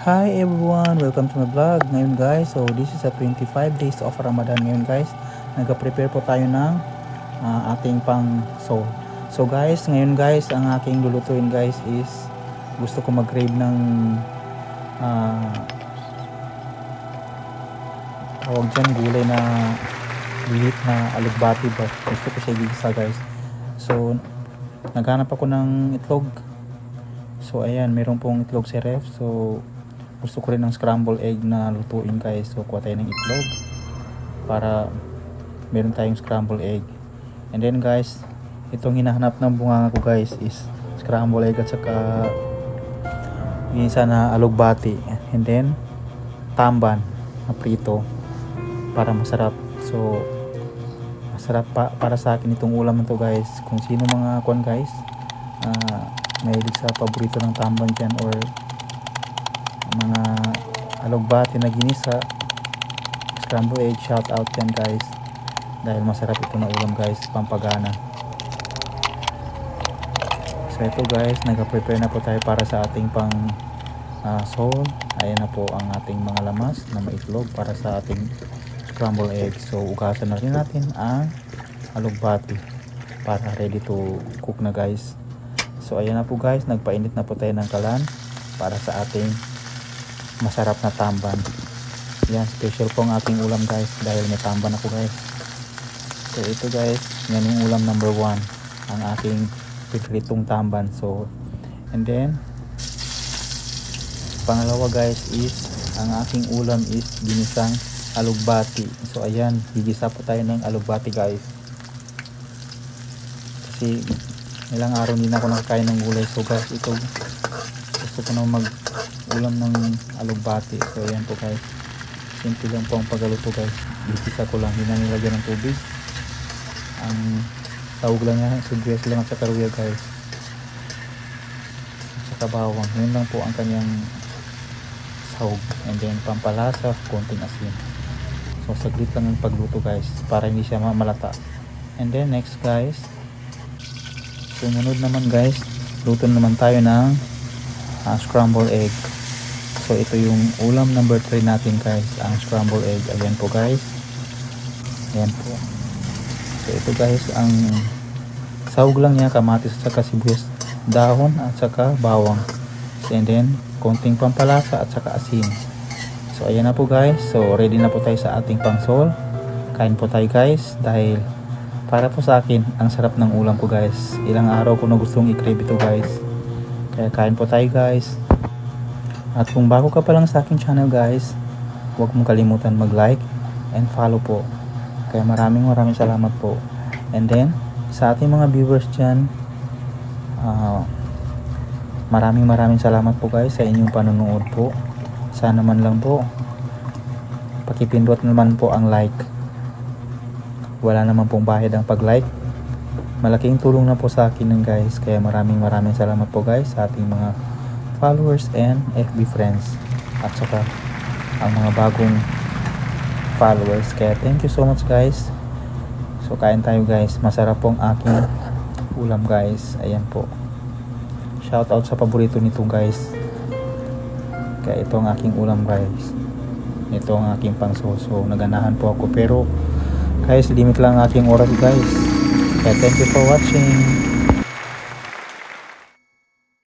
Hi everyone! Welcome to my vlog. Ngayon guys, so this is a 25 days of Ramadan ngayon guys. Nagka-prepare po tayo ng ating pang soul. So guys, ngayon guys, ang aking lulutuin guys is gusto ko mag-crave ng tawag dyan, gulay na lilit na alugbati ba. Gusto ko siya igisa guys. So naghanap ako ng itlog. So ayan, meron pong itlog si ref. So gusto ko rin ng scramble egg na lutuin guys. So kuha tayo ng itlog para meron tayong scramble egg. And then guys, itong hinahanap ng bunganga ko guys is scramble egg at saka minsan na alugbati. And then tamban na prito para masarap. So masarap para sa akin itong ulam na to guys. Kung sino mga kuan guys, mahilig sa paborito ng tamban dyan or mga alugbati na ginisa, scramble egg, shout out yan guys, dahil masarap ito na ulam guys, pampagana. So ito guys, nag-prepare na po tayo para sa ating pang soul. Ayan na po ang ating mga lamas na maitlog para sa ating scramble egg. So ugasan na rin natin ang alugbati para ready to cook na guys. So ayan na po guys, nagpainit na po tayo ng kalan para sa ating masarap na tamban. Yan, special po ang ating ulam guys dahil may tamban ako guys. So ito guys, yan yung ulam number 1, ang aking pipritong tamban. So and then pangalawa guys is ang aking ulam is ginisang alugbati. So ayan, gigisa po tayo ng alugbati guys, kasi ilang araw din ako nakakain ng gulay. So guys, ito gusto ko na mag ulam ng alugbati. So ayan po guys, simple lang po ang pagluto guys. Gigisa ko lang, hindi na nilagyan ng tubig. Ang sahog lang yan, sibuyas lang at saka ruya guys, at saka bawang. Yun lang po ang kanyang sahog. And then pampalasa, konting asin. So saglit lang yung pagluto guys para hindi siya malata. And then next guys, sumunod naman guys, luto naman tayo ng scramble egg. So ito yung ulam number 3 natin guys, ang scramble egg. Ayan po guys, ayan po. So ito guys, ang sahog lang niya, kamatis at saka sibuyas, dahon at saka bawang, and then konting pampalasa at saka asin. So ayan na po guys, so ready na po tayo sa ating pangsol. Kain po tayo guys, dahil para po sa akin ang sarap ng ulam ko guys. Ilang araw ko na gustong i-crave ito guys, kaya kain po tayo guys. At kung bago ka pa lang sa aking channel guys, huwag mong kalimutan mag-like and follow po. Kaya maraming salamat po. And then sa ating mga viewers dyan, maraming salamat po guys sa inyong panonood po. Sana man lang po pakipindot naman po ang like. Wala naman pong bayad ang pag-like. Malaking tulong na po sa akin guys. Kaya maraming salamat po guys sa ating mga followers and FB friends at saka ang mga bagong followers. Kaya thank you so much guys. So kain tayo guys, masarap pong aking ulam guys. Ayan po, shout out sa paborito nito guys. Kaya ito ang aking ulam guys, ito ang aking pangsoso. Naganahan po ako pero guys, limit lang ang aking oras guys. Kaya thank you for watching.